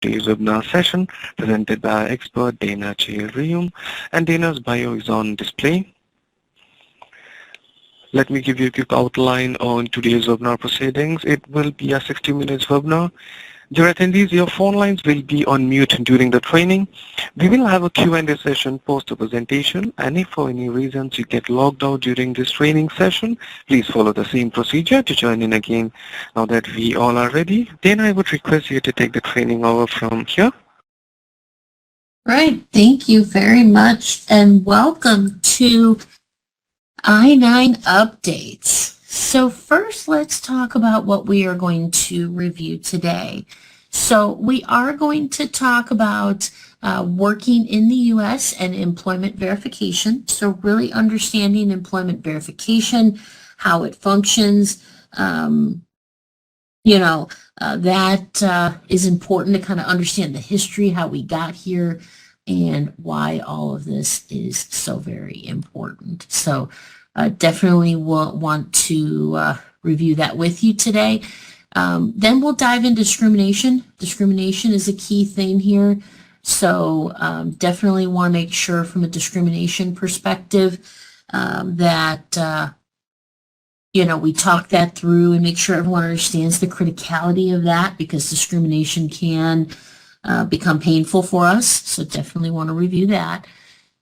today's webinar session presented by expert Dana Chil-Rium, and Dana's bio is on display. Let me give you a quick outline on today's webinar proceedings. It will be a 60 minutes webinar. Dear attendees, your phone lines will be on mute during the training. We will have a Q&A session post the presentation, and if for any reasons you get logged out during this training session, please follow the same procedure to join in again. Now that we all are ready, then I would request you to take the training over from here. Right, thank you very much, and welcome to I-9 updates. So first, let's talk about what we are going to review today. So we are going to talk about working in the U.S. and employment verification. So really understanding employment verification, how it functions. That is important to kind of understand the history, how we got here, and why all of this is so very important. So definitely will want to review that with you today. Then we'll dive into discrimination. Discrimination is a key thing here. So definitely want to make sure from a discrimination perspective that we talk that through and make sure everyone understands the criticality of that, because discrimination can become painful for us. So definitely want to review that.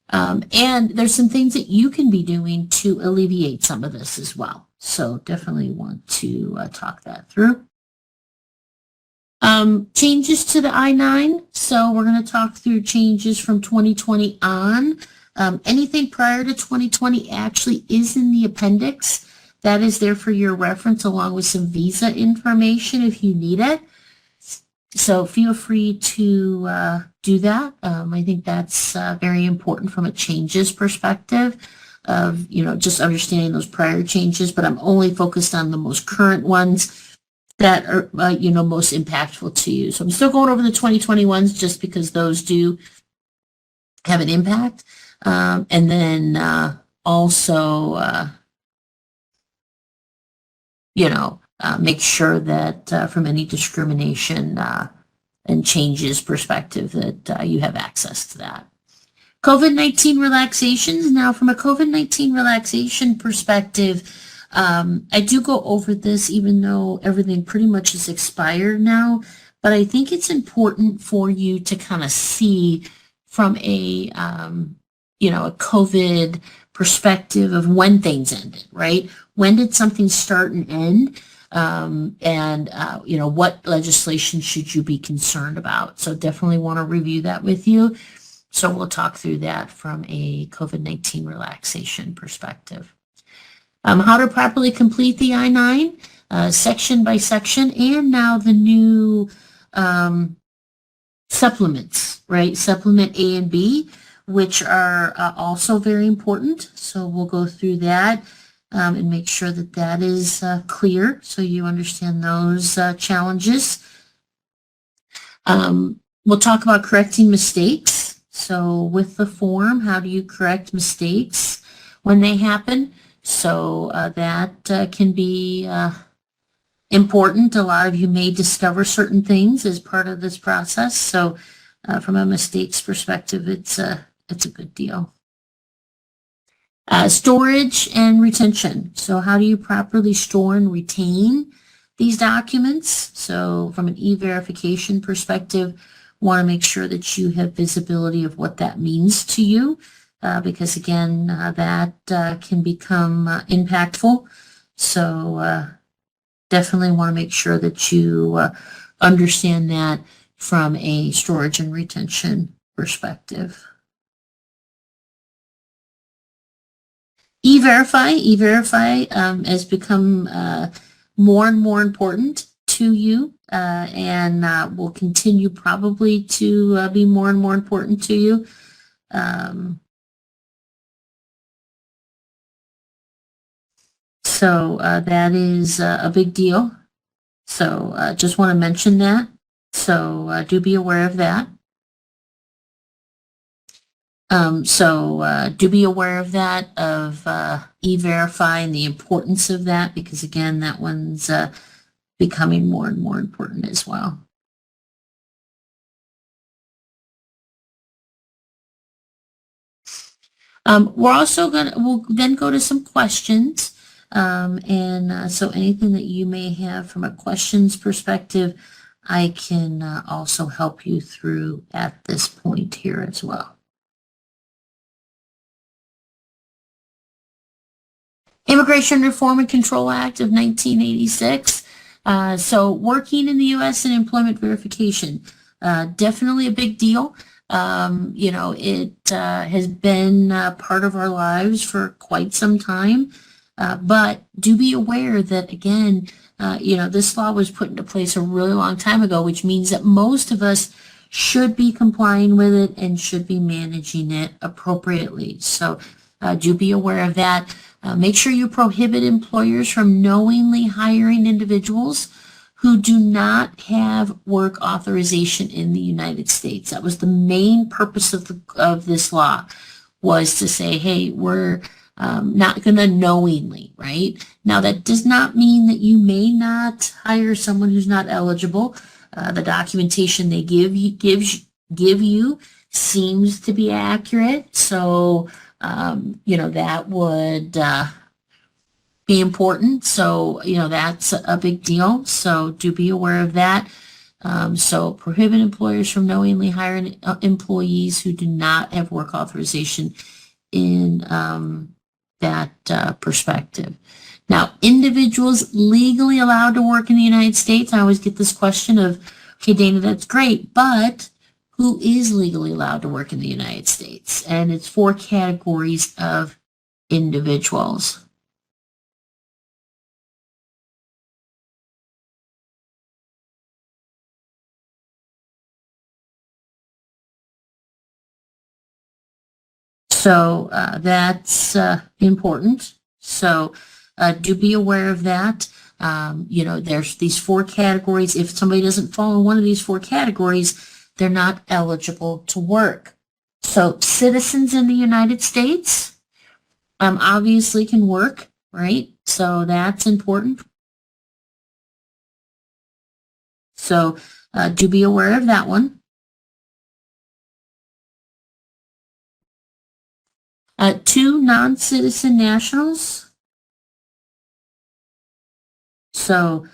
And there's some things that you can be doing to alleviate some of this as well. So definitely want to talk that through. Changes to the I-9. So we're going to talk through changes from 2020 on. Anything prior to 2020 actually is in the appendix. That is there for your reference, along with some visa information if you need it. So feel free to do that. I think that's very important from a changes perspective of, just understanding those prior changes, but I'm only focused on the most current ones that are, most impactful to you. So I'm still going over the 2020 ones just because those do have an impact. And then also, make sure that from any discrimination and changes perspective that you have access to that. COVID-19 relaxations. Now, from a COVID-19 relaxation perspective, I do go over this even though everything pretty much is expired now, but I think it's important for you to kind of see from a COVID perspective of when things ended, right? When did something start and end? What legislation should you be concerned about? So definitely want to review that with you. So we'll talk through that from a COVID-19 relaxation perspective. How to properly complete the I-9, section by section, and now the new supplements, right? Supplement A and B, which are also very important. So we'll go through that. And make sure that that is clear so you understand those challenges. We'll talk about correcting mistakes. So with the form, how do you correct mistakes when they happen? So that can be important. A lot of you may discover certain things as part of this process. So from a mistakes perspective, it's a good deal. Storage and retention. So how do you properly store and retain these documents? So from an e-verification perspective, want to make sure that you have visibility of what that means to you, because again, that can become impactful. So definitely want to make sure that you understand that from a storage and retention perspective. E-Verify has become more and more important to you and will continue probably to be more and more important to you. So that is a big deal. So just want to mention that. So do be aware of that. Do be aware of that, of E-Verify and the importance of that, because again, that one's becoming more and more important as well. We'll then go to some questions. So anything that you may have from a questions perspective, I can also help you through at this point here as well. Immigration Reform and Control Act of 1986. So working in the U.S. and employment verification, definitely a big deal. It has been part of our lives for quite some time. But do be aware that, again, this law was put into place a really long time ago, which means that most of us should be complying with it and should be managing it appropriately. So do be aware of that. Make sure you prohibit employers from knowingly hiring individuals who do not have work authorization in the United States. That was the main purpose of this law, was to say, hey, we're not going to knowingly, right? Now, that does not mean that you may not hire someone who's not eligible. The documentation they give you seems to be accurate. So, that would be important. So, that's a big deal. So do be aware of that. So prohibit employers from knowingly hiring employees who do not have work authorization in that perspective. Now, individuals legally allowed to work in the United States. I always get this question of, okay, Dana, that's great, but who is legally allowed to work in the United States? And it's 4 categories of individuals. So that's important. So do be aware of that. There's these 4 categories. If somebody doesn't fall in one of these 4 categories, they're not eligible to work. So citizens in the United States obviously can work, right? So that's important. So do be aware of that one. 2 non-citizen nationals. So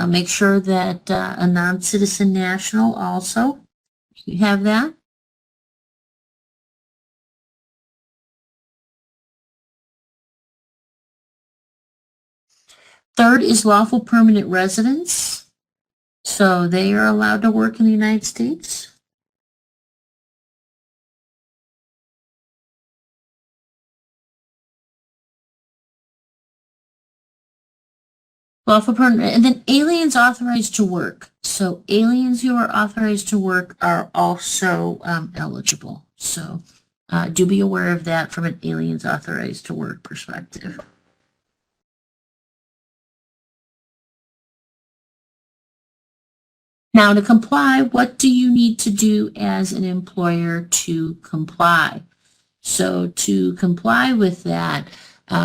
make sure that a non-citizen national also, you have that. Third is lawful permanent residents. So they are allowed to work in the United States. Lawful permanent, and then aliens authorized to work. So aliens who are authorized to work are also eligible. So do be aware of that from an aliens authorized to work perspective. Now, to comply, what do you need to do as an employer to comply? So to comply with that,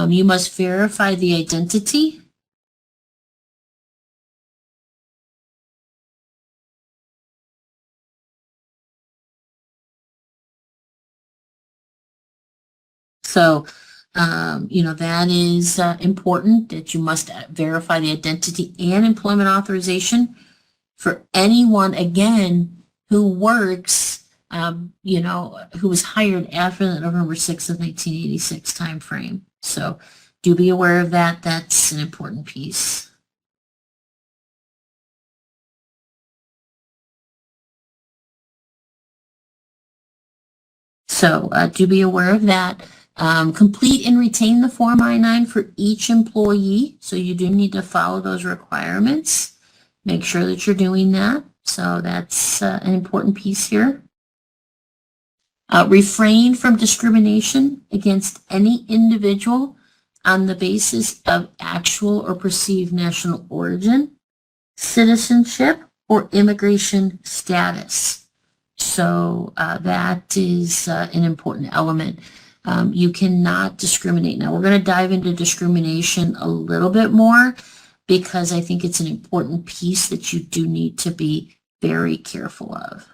you must verify the identity. So, that is important, that you must verify the identity and employment authorization for anyone, again, who works, who was hired after the November 6th of 1986 timeframe. So do be aware of that. That's an important piece. So do be aware of that. Complete and retain the Form I-9 for each employee. So you do need to follow those requirements. Make sure that you're doing that. So that's an important piece here. Refrain from discrimination against any individual on the basis of actual or perceived national origin, citizenship, or immigration status. So that is an important element. You cannot discriminate. Now, we're going to dive into discrimination a little bit more because I think it's an important piece that you do need to be very careful of.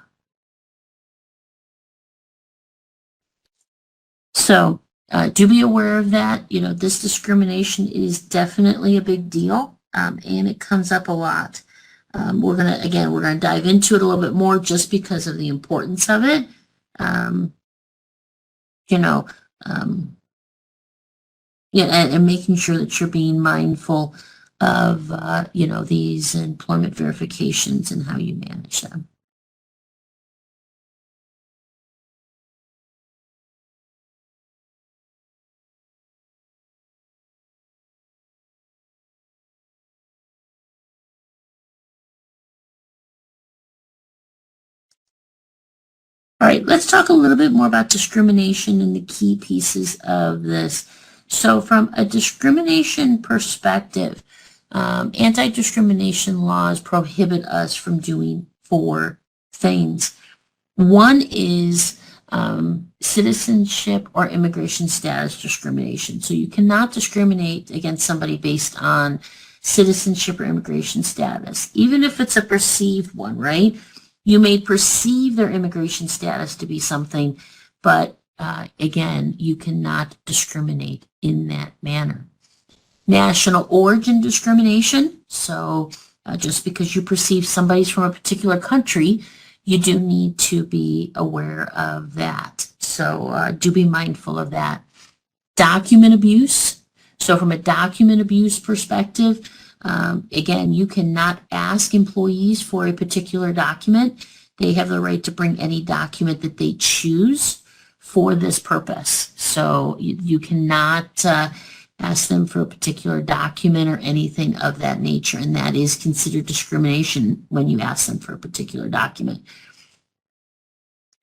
So do be aware of that. You know, this discrimination is definitely a big deal, and it comes up a lot. We're going to dive into it a little bit more just because of the importance of it. You know, yeah, and making sure that you're being mindful of, you know, these employment verifications and how you manage them. All right, let's talk a little bit more about discrimination and the key pieces of this. So from a discrimination perspective, anti-discrimination laws prohibit us from doing 4 things. One is citizenship or immigration status discrimination. So you cannot discriminate against somebody based on citizenship or immigration status, even if it's a perceived one, right? You may perceive their immigration status to be something, but again, you cannot discriminate in that manner. National origin discrimination. So just because you perceive somebody's from a particular country, you do need to be aware of that. So do be mindful of that. Document abuse. So from a document abuse perspective, again, you cannot ask employees for a particular document. They have the right to bring any document that they choose for this purpose. So you cannot ask them for a particular document or anything of that nature, and that is considered discrimination when you ask them for a particular document.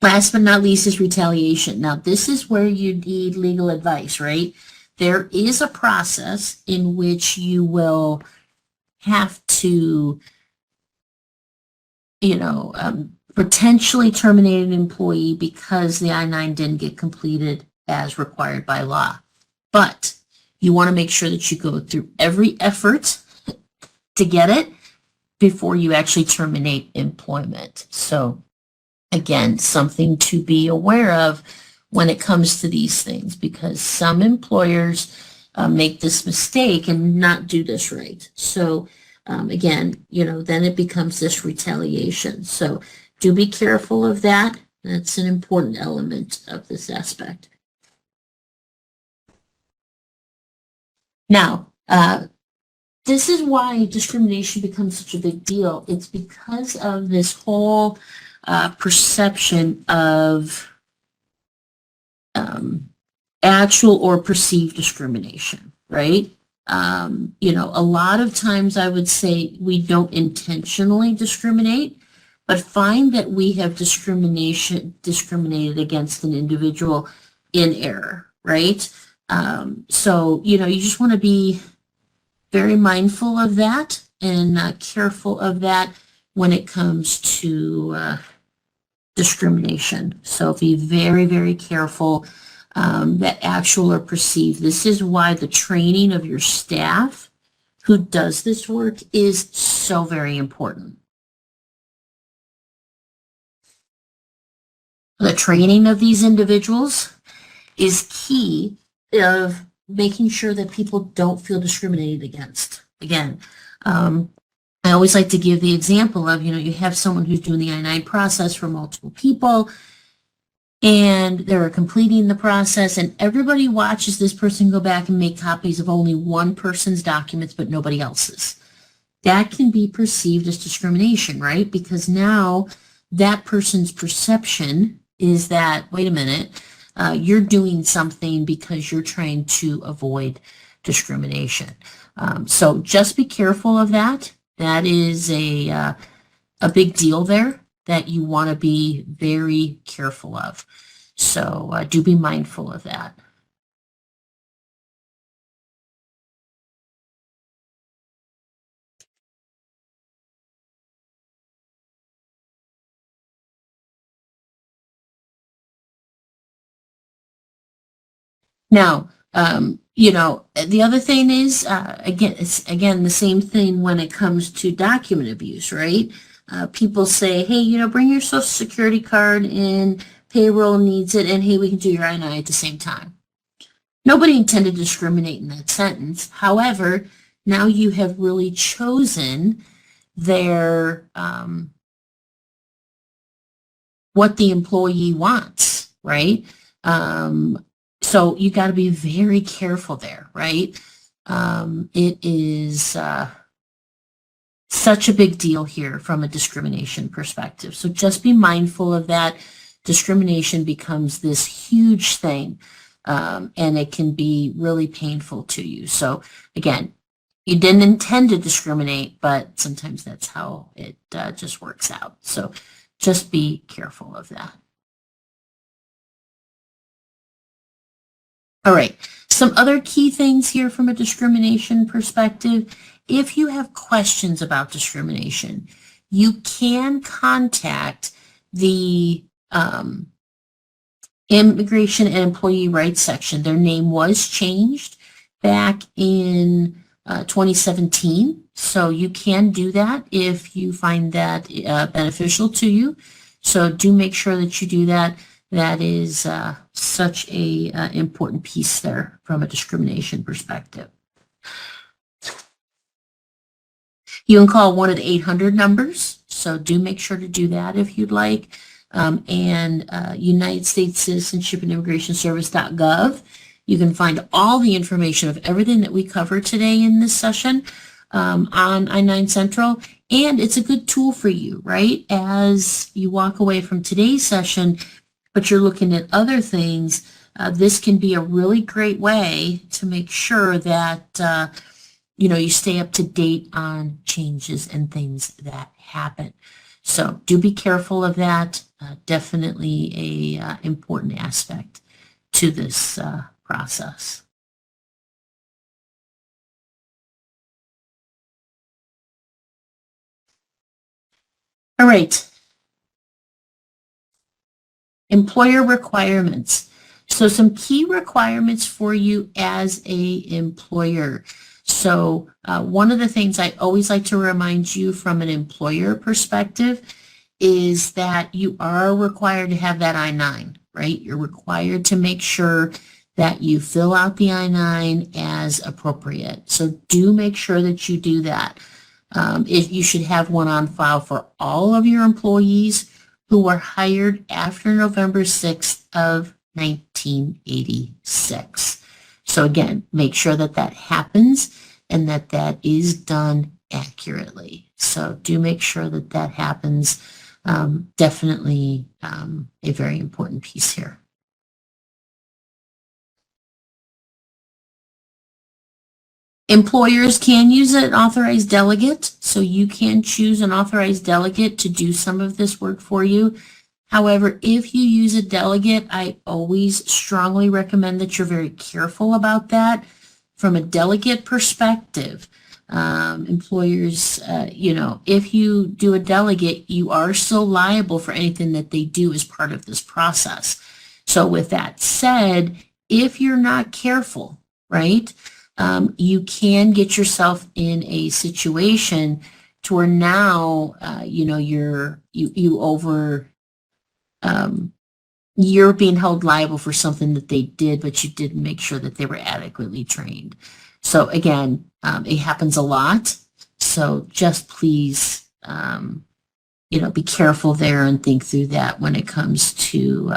Last but not least is retaliation. Now, this is where you need legal advice, right? There is a process in which you will have to, you know, potentially terminate an employee because the I-9 didn't get completed as required by law. But you want to make sure that you go through every effort to get it before you actually terminate employment. So again, something to be aware of when it comes to these things, because some employers make this mistake and not do this right. So again, you know, then it becomes this retaliation. So do be careful of that. That's an important element of this aspect. Now, this is why discrimination becomes such a big deal. It's because of this whole perception of actual or perceived discrimination, right? You know, a lot of times I would say we don't intentionally discriminate, but find that we have discriminated against an individual in error, right? So, you know, you just want to be very mindful of that and careful of that when it comes to discrimination. So be very, very careful that actual or perceived. This is why the training of your staff who does this work is so very important. The training of these individuals is key of making sure that people don't feel discriminated against. Again, I always like to give the example of, you know, you have someone who's doing the I-9 process for multiple people, and they're completing the process, and everybody watches this person go back and make copies of only one person's documents, but nobody else's. That can be perceived as discrimination, right? Because now that person's perception is that, wait a minute, you're doing something because you're trying to avoid discrimination. So just be careful of that. That is a big deal there that you want to be very careful of. So do be mindful of that. Now, you know, the other thing is, again, it's again the same thing when it comes to document abuse, right? People say, hey, you know, bring your social security card in, payroll needs it, and hey, we can do your I-9 at the same time. Nobody intended to discriminate in that sentence. However, now you have really chosen their what the employee wants, right? So you got to be very careful there, right? It is such a big deal here from a discrimination perspective. So just be mindful of that. Discrimination becomes this huge thing, and it can be really painful to you. So again, you didn't intend to discriminate, but sometimes that's how it just works out. So just be careful of that. All right, some other key things here from a discrimination perspective. If you have questions about discrimination, you can contact the Immigration and Employee Rights section. Their name was changed back in 2017, so you can do that if you find that beneficial to you. So do make sure that you do that. That is such a important piece there from a discrimination perspective. You can call one of the 800 numbers, so do make sure to do that if you'd like. And United States Citizenship and Immigration Service.gov. You can find all the information of everything that we covered today in this session on I-9 Central. And it's a good tool for you, right? As you walk away from today's session, but you're looking at other things, this can be a really great way to make sure that you stay up to date on changes and things that happen. So do be careful of that. Definitely a important aspect to this process. All right. Employer requirements. So some key requirements for you as a employer. So one of the things I always like to remind you from an employer perspective is that you are required to have that I-9, right? You're required to make sure that you fill out the I-9 as appropriate. So do make sure that you do that. You should have one on file for all of your employees who were hired after November 6th of 1986. So again, make sure that that happens and that that is done accurately. So do make sure that that happens. Definitely a very important piece here. Employers can use an authorized delegate, so you can choose an authorized delegate to do some of this work for you. However, if you use a delegate, I always strongly recommend that you're very careful about that. From a delegate perspective, employers, if you do a delegate, you are still liable for anything that they do as part of this process. So with that said, if you're not careful, right, you can get yourself in a situation to where now, you're being held liable for something that they did, but you didn't make sure that they were adequately trained. So again, it happens a lot. So just please, be careful there and think through that when it comes to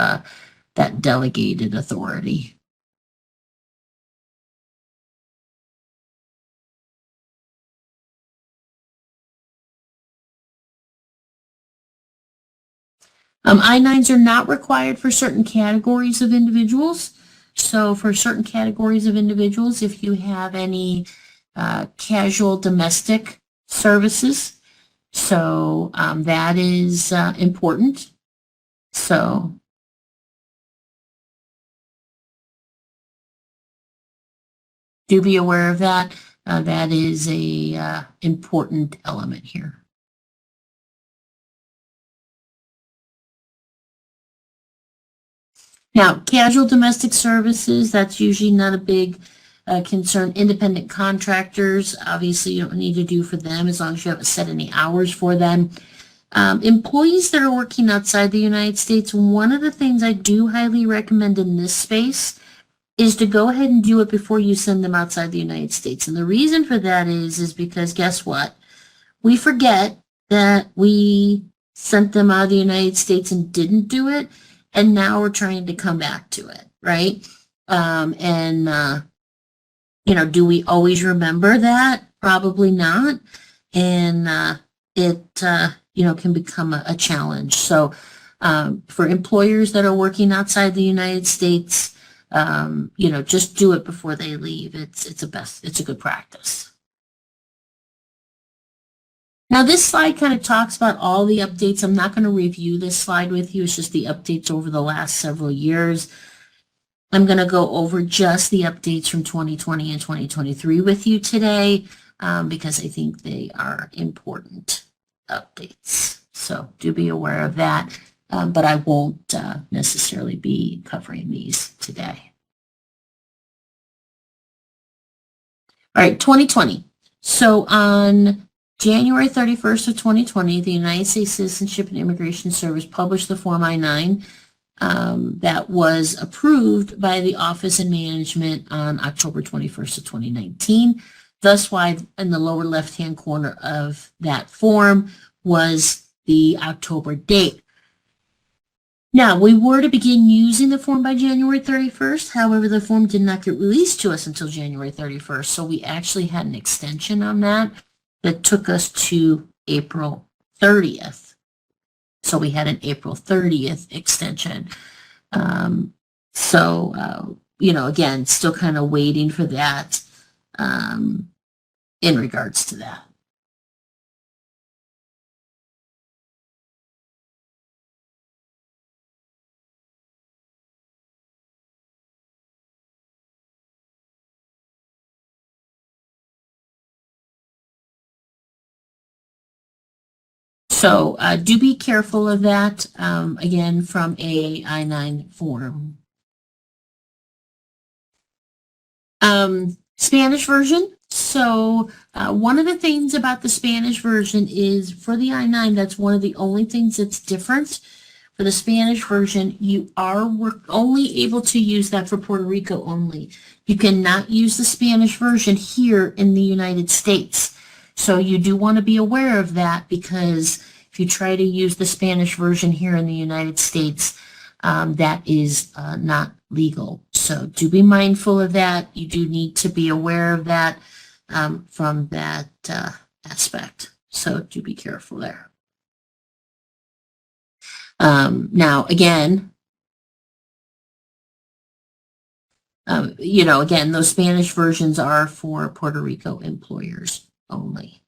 that delegated authority. I-9s are not required for certain categories of individuals. So for certain categories of individuals, if you have any casual domestic services, so that is important. So do be aware of that. That is a important element here. Now, casual domestic services, that's usually not a big concern. Independent contractors, obviously you don't need to do for them as long as you haven't set any hours for them. Employees that are working outside the United States, one of the things I do highly recommend in this space is to go ahead and do it before you send them outside the United States. And the reason for that is because guess what? We forget that we sent them out of the United States and didn't do it, and now we're trying to come back to it, right? Do we always remember that? Probably not. And it can become a challenge. So for employers that are working outside the United States, just do it before they leave. It's a good practice. Now this slide kind of talks about all the updates. I'm not going to review this slide with you. It's just the updates over the last several years. I'm going to go over just the updates from 2020 and 2023 with you today because I think they are important updates. So do be aware of that, but I won't necessarily be covering these today. All right, 2020. So on January 31st of 2020, the United States Citizenship and Immigration Service published the Form I-9 that was approved by the Office and Management on October 21st of 2019. Thus why in the lower left-hand corner of that form was the October date. Now, we were to begin using the form by January 31st. However, the form did not get released to us until January 31st. So we actually had an extension on that took us to April 30th. So we had an April 30th extension. Again, still kind of waiting for that in regards to that. So do be careful of that, again, from a I-9 form. Spanish version. So one of the things about the Spanish version is for the I-9, that's one of the only things that's different. For the Spanish version, you are only able to use that for Puerto Rico only. You cannot use the Spanish version here in the United States. So you do want to be aware of that because if you try to use the Spanish version here in the United States, that is not legal. So do be mindful of that. You do need to be aware of that from that aspect. So do be careful there. Now, again, again, those Spanish versions are for Puerto Rico employers only.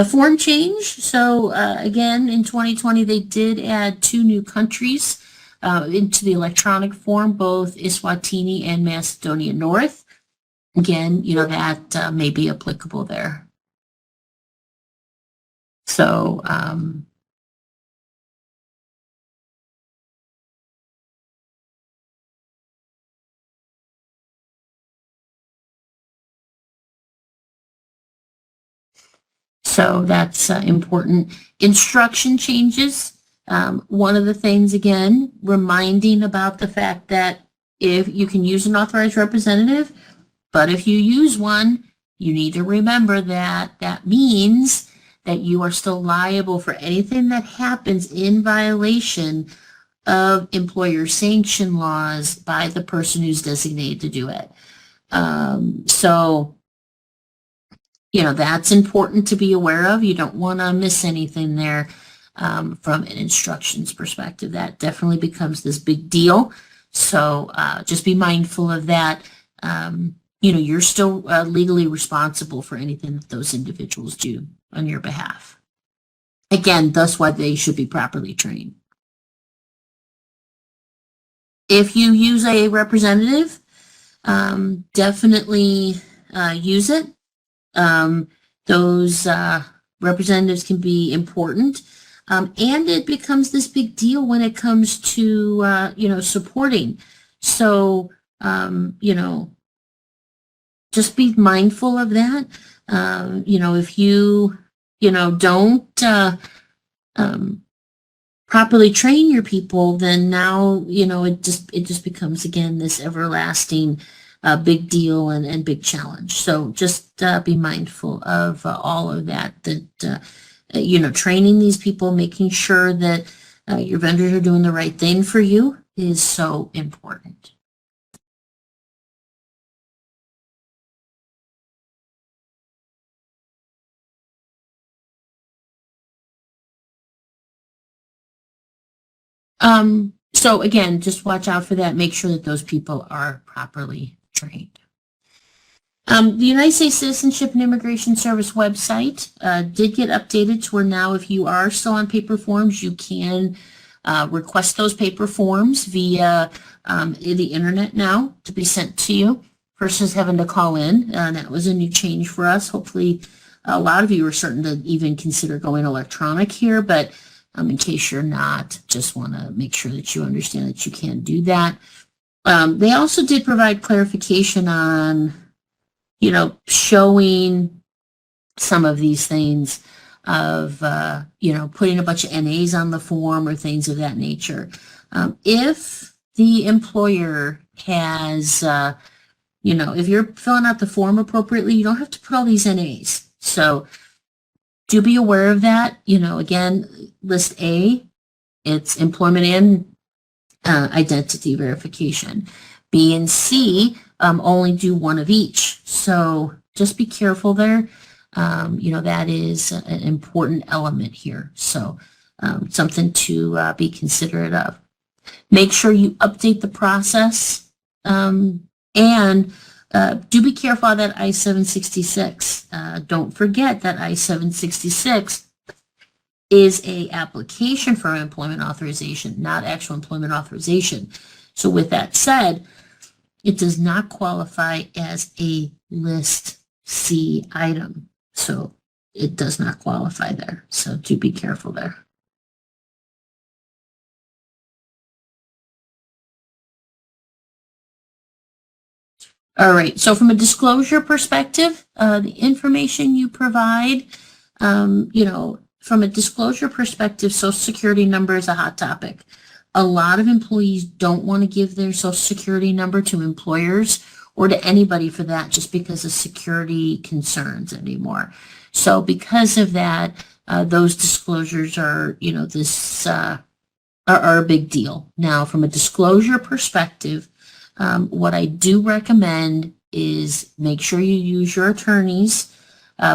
Form change. So again, in 2020, they did add 2 new countries into the electronic form, both Eswatini and Macedonia North. Again, that may be applicable there. So that's important. Instruction changes. One of the things, again, reminding about the fact that if you can use an authorized representative, but if you use one, you need to remember that that means that you are still liable for anything that happens in violation of employer sanction laws by the person who's designated to do it. That's important to be aware of. You don't want to miss anything there from an instructions perspective. That definitely becomes this big deal. So just be mindful of that. You're still legally responsible for anything that those individuals do on your behalf. Again, that's why they should be properly trained. If you use a representative, definitely use it. Those representatives can be important, and it becomes this big deal when it comes to supporting. So you know, just be mindful of that. You know, if you, don't properly train your people, then now, it just becomes, again, this everlasting big deal and big challenge. So just be mindful of all of that, training these people, making sure that your vendors are doing the right thing for you is so important. So again, just watch out for that. Make sure that those people are properly trained. The United States Citizenship and Immigration Service website did get updated to where now if you are still on paper forms, you can request those paper forms via the internet now to be sent to you versus having to call in. That was a new change for us. Hopefully a lot of you are starting to even consider going electronic here, but in case you're not, just want to make sure that you understand that you can do that. They also did provide clarification on, showing some of these things of, putting a bunch of NAs on the form or things of that nature. If the employer has, if you're filling out the form appropriately, you don't have to put all these NAs. So do be aware of that. Again, list A, it's employment and identity verification. B and C only do one of each. So just be careful there. That is an important element here. So something to be considerate of. Make sure you update the process and do be careful of that I-766. Don't forget that I-766 is a application for employment authorization, not actual employment authorization. So with that said, it does not qualify as a List C item. So it does not qualify there. So do be careful there. All right, so from a disclosure perspective, the information you provide, from a disclosure perspective, Social Security number is a hot topic. A lot of employees don't want to give their Social Security number to employers or to anybody for that just because of security concerns anymore. So because of that, those disclosures are, are a big deal. Now, from a disclosure perspective, what I do recommend is make sure you use your attorneys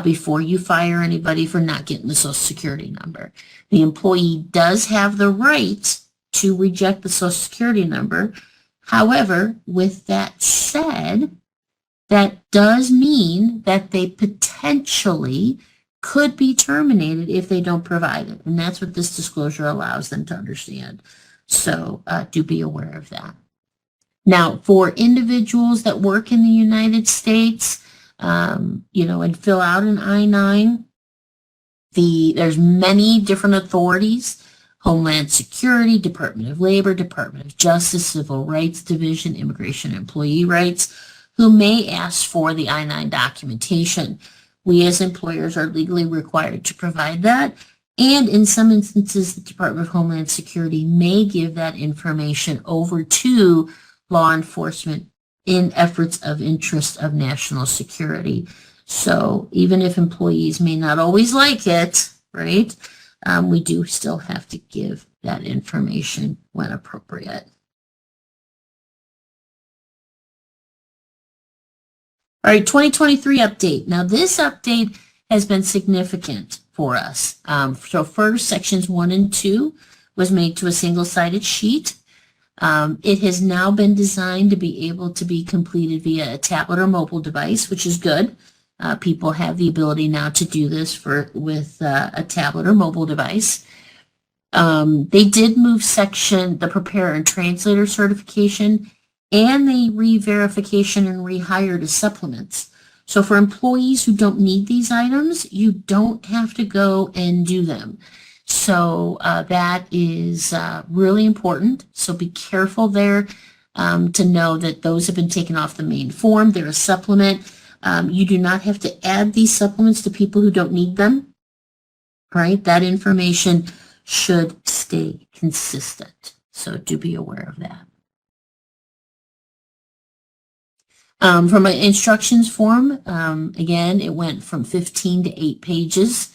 before you fire anybody for not getting the Social Security number. The employee does have the right to reject the Social Security number. However, with that said, that does mean that they potentially could be terminated if they don't provide it. And that's what this disclosure allows them to understand. So do be aware of that. Now, for individuals that work in the United States, and fill out an I-9, there's many different authorities: Homeland Security, Department of Labor, Department of Justice, Civil Rights Division, Immigration and Employee Rights, who may ask for the I-9 documentation. We as employers are legally required to provide that. And in some instances, the Department of Homeland Security may give that information over to law enforcement in efforts of interest of national security. So even if employees may not always like it, right, we do still have to give that information when appropriate. All right, 2023 update. Now this update has been significant for us. So first, sections 1 and 2 was made to a single-sided sheet. It has now been designed to be able to be completed via a tablet or mobile device, which is good. People have the ability now to do this with a tablet or mobile device. They did move the preparer and translator certification and the re-verification and rehire to supplements. So for employees who don't need these items, you don't have to go and do them. So that is really important. So be careful there. to know that those have been taken off the main form. They're a supplement. You do not have to add these supplements to people who don't need them, right? That information should stay consistent. So do be aware of that. From an instructions form, again, it went from 15 to 8 pages.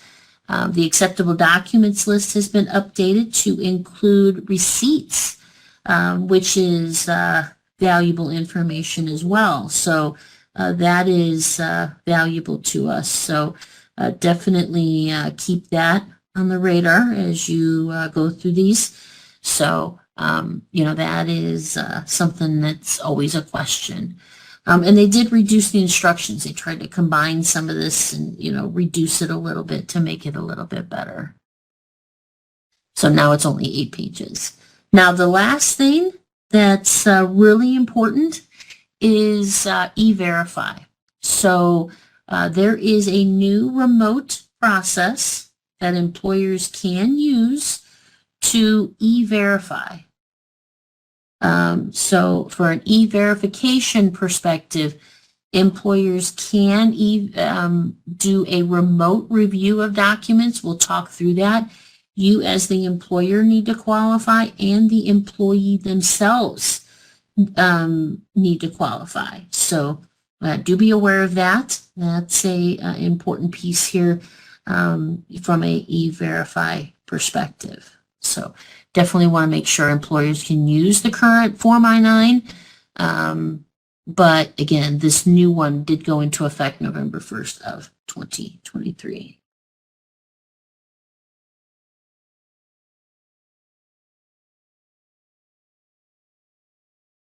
The acceptable documents list has been updated to include receipts, which is valuable information as well. So that is valuable to us. So definitely keep that on the radar as you go through these. So, that is something that's always a question. And they did reduce the instructions. They tried to combine some of this and, reduce it a little bit to make it a little bit better. So now it's only 8 pages. Now, the last thing that's really important is E-Verify. So there is a new remote process that employers can use to E-Verify. So for an E-verification perspective, employers can do a remote review of documents. We'll talk through that. You as the employer need to qualify, and the employee themselves need to qualify. So do be aware of that. That's a important piece here from a E-Verify perspective. So definitely want to make sure employers can use the current Form I-9. But again, this new one did go into effect November 1st of 2023.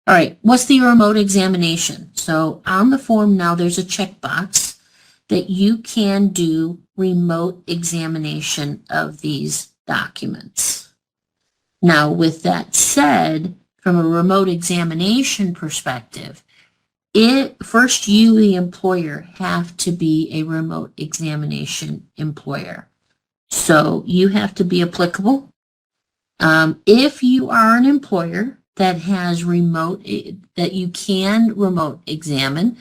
All right, what's the remote examination? So on the form now, there's a checkbox that you can do remote examination of these documents. Now, with that said, from a remote examination perspective, first you, the employer, have to be a remote examination employer. So you have to be applicable. If you are an employer that has that you can remote examine,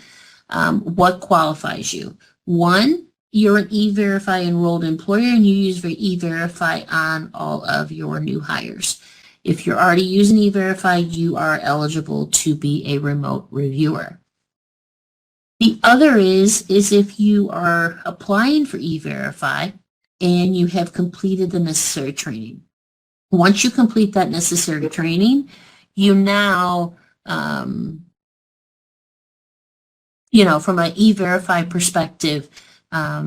what qualifies you? One, you're an E-Verify enrolled employer and you use E-Verify on all of your new hires. If you're already using E-Verify, you are eligible to be a remote reviewer. The other is if you are applying for E-Verify and you have completed the necessary training. Once you complete that necessary training, you now, from an E-Verify perspective, as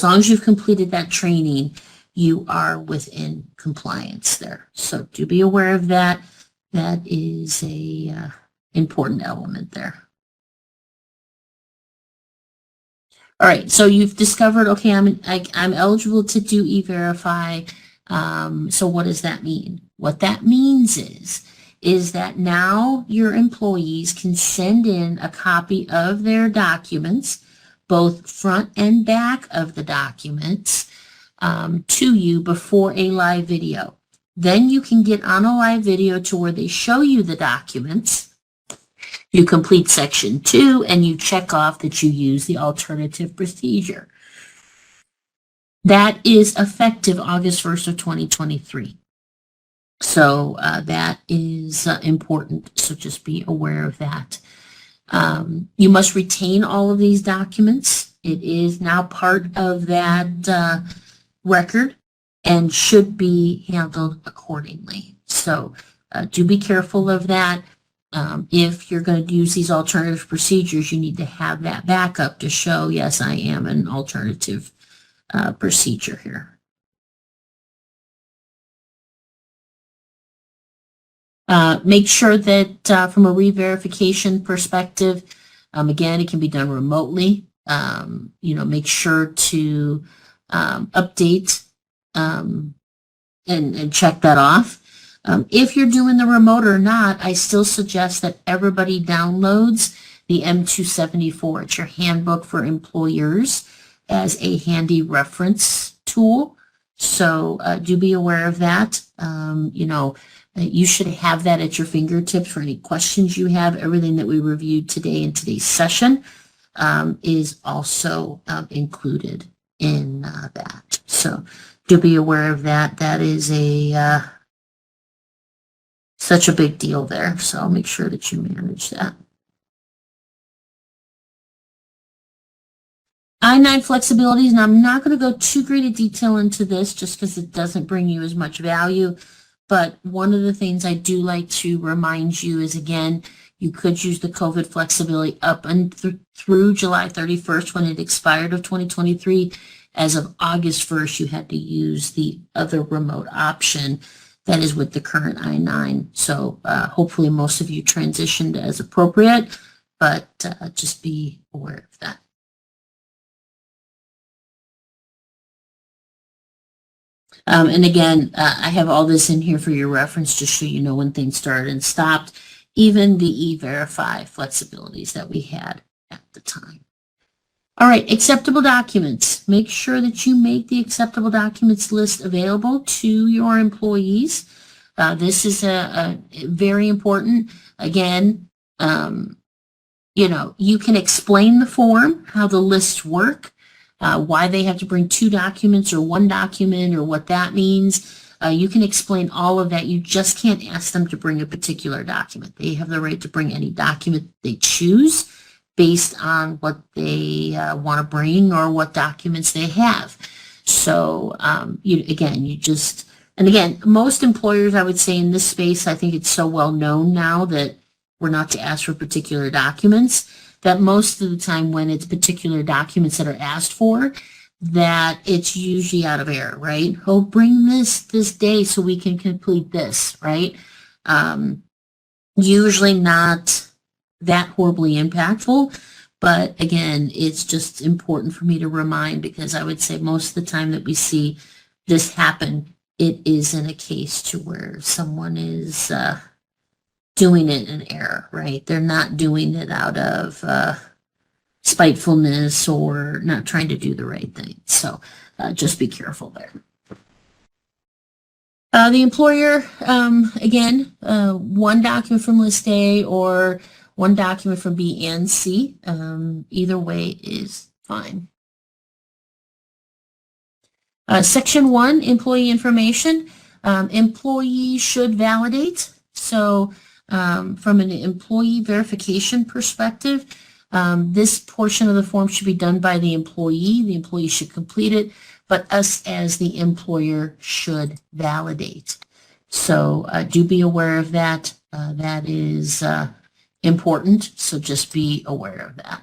long as you've completed that training, you are within compliance there. So do be aware of that. That is a important element there. All right, so you've discovered, okay, I'm eligible to do E-Verify. So what does that mean? What that means is that now your employees can send in a copy of their documents, both front and back of the documents, to you before a live video. Then you can get on a live video to where they show you the documents. You complete section 2 and you check off that you use the alternative procedure. That is effective August 1st of 2023. So that is important. So just be aware of that. You must retain all of these documents. It is now part of that record and should be handled accordingly. So do be careful of that. If you're going to use these alternative procedures, you need to have that backup to show, yes, I am an alternative procedure here. Make sure that from a re-verification perspective, again, it can be done remotely. Make sure to update and check that off. If you're doing the remote or not, I still suggest that everybody downloads the M274. It's your handbook for employers as a handy reference tool. So do be aware of that. You should have that at your fingertips for any questions you have. Everything that we reviewed today in today's session is also included in that. So do be aware of that. That is such a big deal there. So I'll make sure that you manage that. I-9 flexibilities, and I'm not going to go too great a detail into this just because it doesn't bring you as much value. But one of the things I do like to remind you is, again, you could use the COVID flexibility up and through July 31st when it expired of 2023. As of August 1st, you had to use the other remote option that is with the current I-9. So hopefully most of you transitioned as appropriate, but just be aware of that. And again, I have all this in here for your reference to show you know when things started and stopped, even the E-Verify flexibilities that we had at the time. All right, acceptable documents. Make sure that you make the acceptable documents list available to your employees. This is a very important. Again, you know, you can explain the form, how the lists work, why they have to bring 2 documents or 1 document or what that means. You can explain all of that. You just can't ask them to bring a particular document. They have the right to bring any document they choose based on what they want to bring or what documents they have. So again, most employers, I would say in this space, I think it's so well known now that we're not to ask for particular documents, that most of the time when it's particular documents that are asked for, that it's usually out of error, right? Oh, bring this day so we can complete this, right? Usually not that horribly impactful, but again, it's just important for me to remind, because I would say most of the time that we see this happen, it is in a case to where someone is doing it in error, right? They're not doing it out of spitefulness or not trying to do the right thing. So just be careful there. The employer, again, 1 document from list A or 1 document from B and C. Either way is fine. Section 1, employee information. Employee should validate. So from an employee verification perspective, this portion of the form should be done by the employee. The employee should complete it, but us as the employer should validate. So do be aware of that. That is important, so just be aware of that.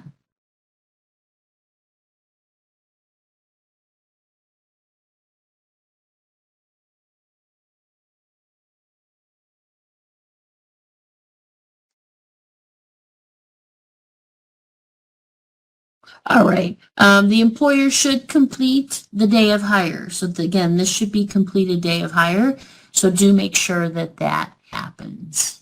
All right. The employer should complete the day of hire. So again, this should be completed day of hire. So do make sure that that happens.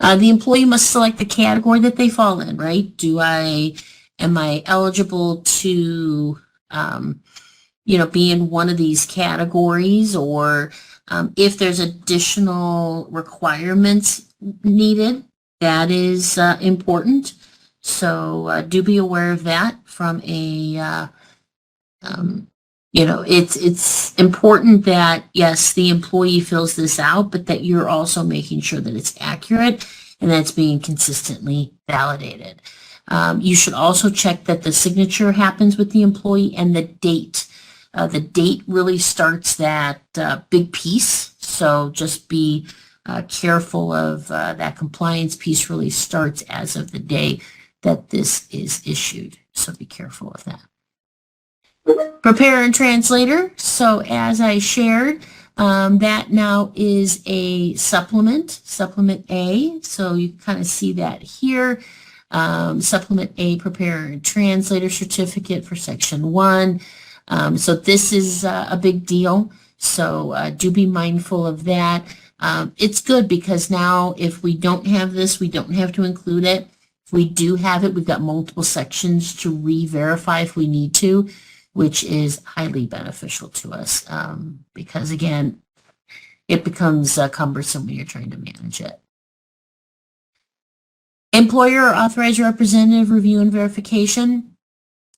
The employee must select the category that they fall in, right? Am I eligible to, be in one of these categories, or if there's additional requirements needed, that is important. So do be aware of that from a, it's important that, yes, the employee fills this out, but that you're also making sure that it's accurate and that it's being consistently validated. You should also check that the signature happens with the employee and the date. The date really starts that big piece, so just be careful of that. Compliance piece really starts as of the day that this is issued, so be careful of that. Preparer and translator. So as I shared, that now is a supplement A. So you kind of see that here. Supplement A, preparer and translator certificate for section 1. So this is a big deal. So do be mindful of that. It's good because now if we don't have this, we don't have to include it. If we do have it, we've got multiple sections to re-verify if we need to, which is highly beneficial to us because, again, it becomes cumbersome when you're trying to manage it. Employer or authorized representative review and verification.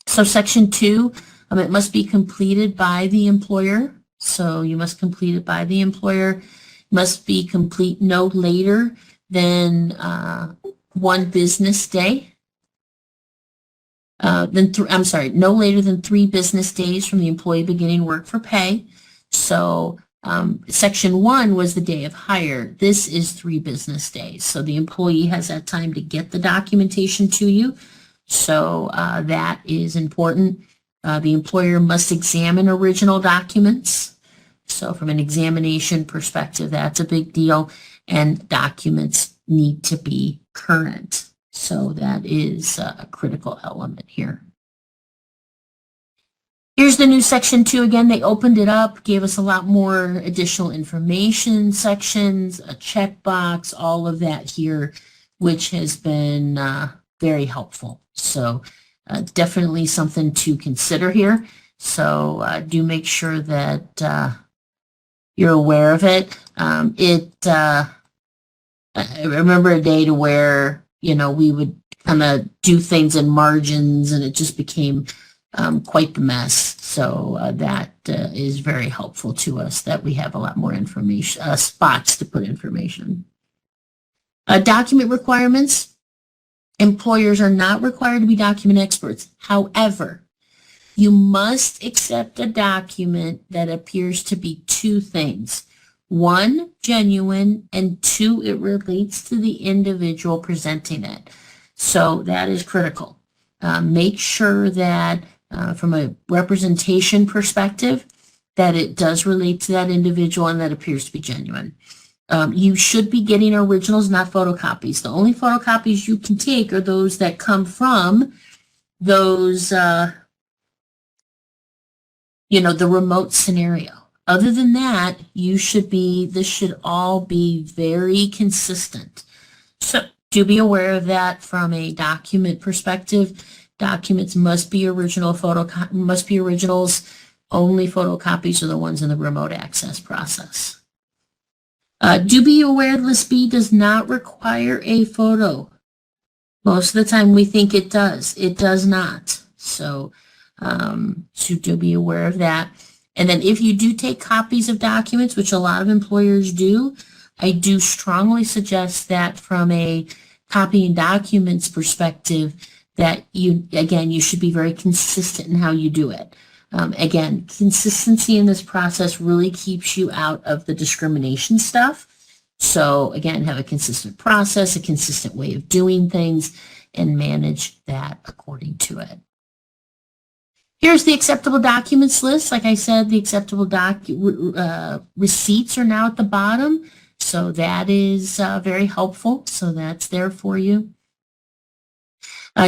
So section 2, it must be completed by the employer. So you must complete it by the employer. Must be complete no later than 1 business day. No later than 3 business days from the employee beginning work for pay. So section 1 was the day of hire. This is 3 business days. So the employee has that time to get the documentation to you. So that is important. The employer must examine original documents. So from an examination perspective, that's a big deal. And documents need to be current. So that is a critical element here. Here's the new section 2 again. They opened it up, gave us a lot more additional information sections, a checkbox, all of that here, which has been very helpful. So definitely something to consider here. So do make sure that you're aware of it. I remember a day to where, we would kind of do things in margins and it just became quite the mess. So that is very helpful to us that we have a lot more information, spots to put information. Document requirements. Employers are not required to be document experts. However, you must accept a document that appears to be 2 things. 1, genuine, and 2, it relates to the individual presenting it. So that is critical. Make sure that from a representation perspective, that it does relate to that individual and that appears to be genuine. You should be getting originals, not photocopies. The only photocopies you can take are those that come from those, the remote scenario. Other than that, this should all be very consistent. So do be aware of that from a document perspective. Documents must be originals. Only photocopies are the ones in the remote access process. Do be aware List B does not require a photo. Most of the time we think it does. It does not. So do be aware of that. And then if you do take copies of documents, which a lot of employers do, I do strongly suggest that from a copying documents perspective, that you should be very consistent in how you do it. Again, consistency in this process really keeps you out of the discrimination stuff. So again, have a consistent process, a consistent way of doing things, and manage that according to it. Here's the acceptable documents list. Like I said, the acceptable receipts are now at the bottom. So that is very helpful. So that's there for you.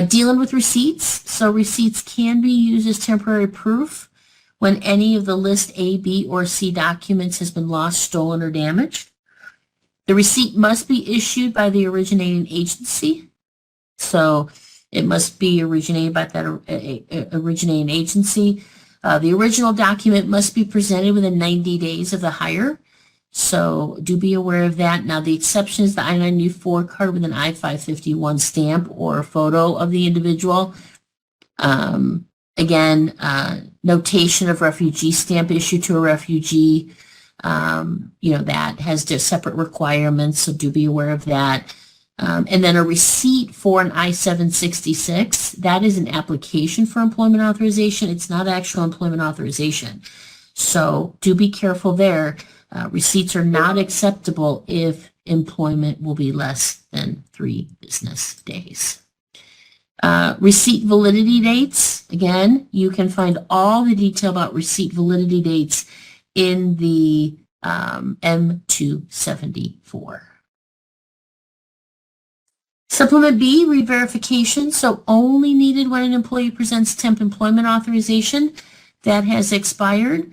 Dealing with receipts. So receipts can be used as temporary proof when any of the list A, B, or C documents has been lost, stolen, or damaged. The receipt must be issued by the originating agency. So it must be originated by that originating agency. The original document must be presented within 90 days of the hire. So do be aware of that. Now the exception is the I-94 card with an I-551 stamp or a photo of the individual. Again, notation of refugee stamp issued to a refugee. That has just separate requirements, so do be aware of that. And then a receipt for an I-766, that is an application for employment authorization. It's not actual employment authorization. So do be careful there. Receipts are not acceptable if employment will be less than 3 business days. Receipt validity dates. Again, you can find all the detail about receipt validity dates in the M274. Supplement B, re-verification. So only needed when an employee presents temp employment authorization that has expired.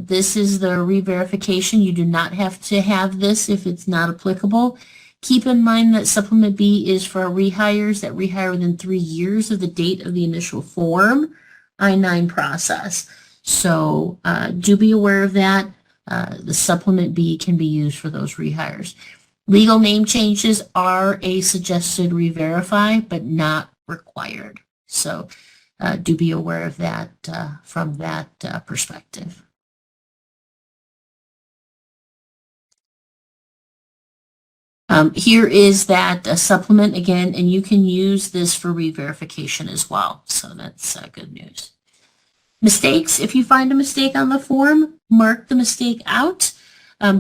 This is the re-verification. You do not have to have this if it's not applicable. Keep in mind that Supplement B is for rehires that rehire within 3 years of the date of the initial form I-9 process. So do be aware of that. the supplement B can be used for those rehires. Legal name changes are a suggested re-verify, but not required. So do be aware of that from that perspective. Here is that supplement again, and you can use this for re-verification as well. So that's good news. Mistakes, if you find a mistake on the form, mark the mistake out.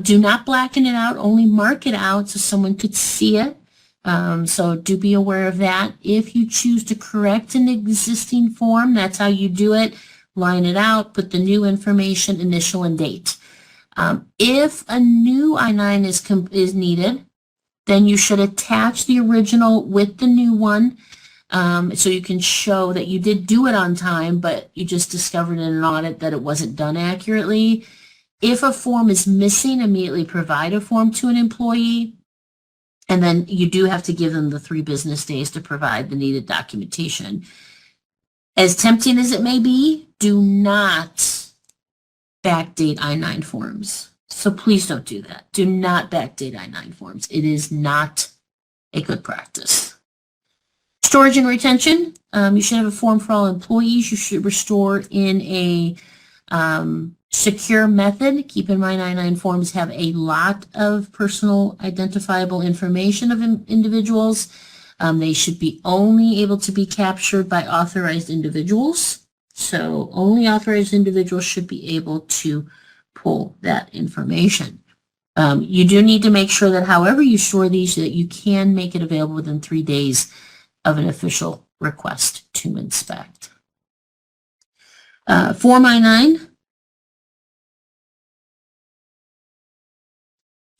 Do not blacken it out, only mark it out so someone could see it. So do be aware of that. If you choose to correct an existing form, that's how you do it. Line it out, put the new information, initial and date. If a new I-9 is needed, then you should attach the original with the new one. So you can show that you did do it on time, but you just discovered in an audit that it wasn't done accurately. If a form is missing, immediately provide a form to an employee. And then you do have to give them the 3 business days to provide the needed documentation. As tempting as it may be, do not backdate I-9 forms. So please don't do that. Do not backdate I-9 forms. It is not a good practice. Storage and retention. You should have a form for all employees. You should restore in a secure method. Keep in mind, I-9 forms have a lot of personal identifiable information of individuals. They should be only able to be captured by authorized individuals. So only authorized individuals should be able to pull that information. You do need to make sure that however you store these, that you can make it available within 3 days of an official request to inspect. Form I-9.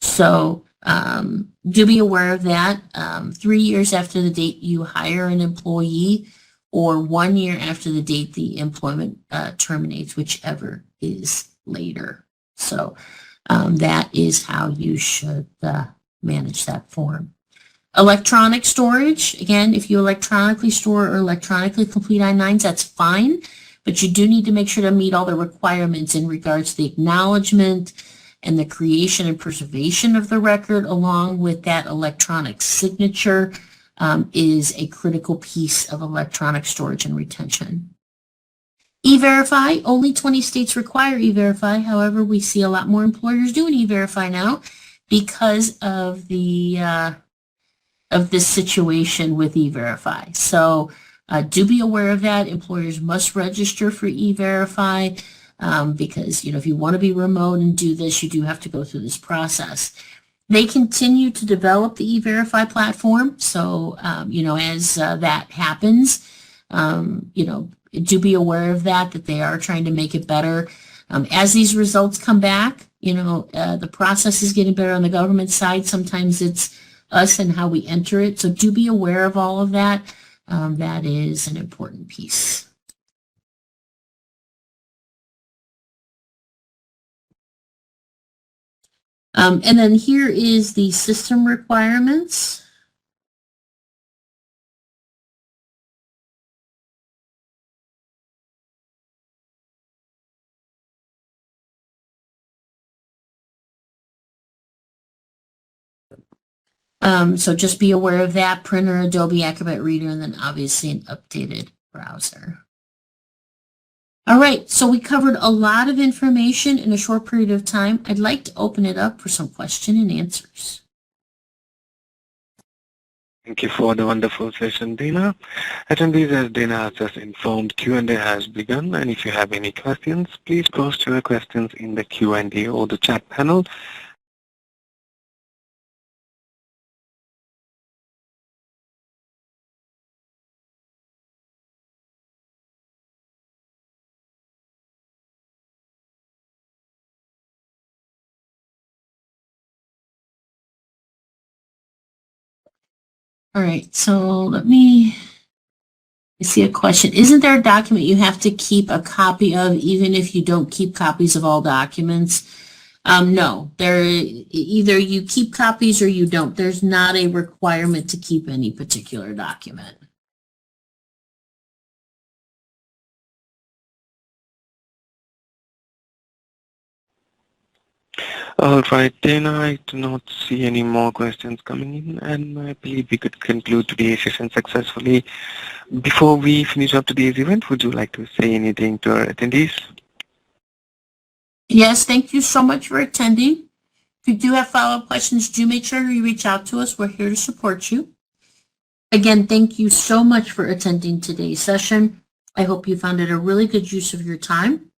So do be aware of that. 3 years after the date you hire an employee, or 1 year after the date the employment terminates, whichever is later. So that is how you should manage that form. Electronic storage, again, if you electronically store or electronically complete I-9s, that's fine, but you do need to make sure to meet all the requirements in regards to the acknowledgement and the creation and preservation of the record, along with that electronic signature is a critical piece of electronic storage and retention. E-Verify, only 20 states require E-Verify. However, we see a lot more employers doing E-Verify now because of the of this situation with E-Verify. So do be aware of that. Employers must register for E-Verify because, if you want to be remote and do this, you do have to go through this process. They continue to develop the E-Verify platform. So, as that happens, do be aware of that they are trying to make it better. As these results come back, the process is getting better on the government side. Sometimes it's us and how we enter it. So do be aware of all of that. That is an important piece. And then here is the system requirements. So just be aware of that: printer, Adobe Acrobat Reader, and then obviously an updated browser. All right, so we covered a lot of information in a short period of time. I'd like to open it up for some question and answers. Thank you for the wonderful session, Dina. Attendees, as Dina has just informed, Q&A has begun, and if you have any questions, please post your questions in the Q&A or the chat panel. All right, so let me see a question. Isn't there a document you have to keep a copy of even if you don't keep copies of all documents? No, either you keep copies or you don't. There's not a requirement to keep any particular document. All right, Dana, I do not see any more questions coming in, and I believe we could conclude today's session successfully. Before we finish up today's event, would you like to say anything to our attendees? Yes, thank you so much for attending. If you do have follow-up questions, do make sure you reach out to us. We're here to support you. Again, thank you so much for attending today's session. I hope you found it a really good use of your time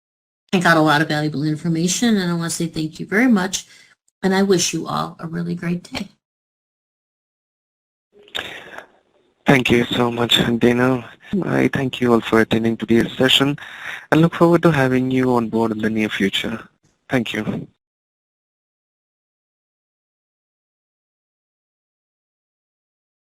and got a lot of valuable information. And I want to say thank you very much. And I wish you all a really great day. Thank you so much, Dana. I thank you all for attending today's session and look forward to having you on board in the near future. Thank you.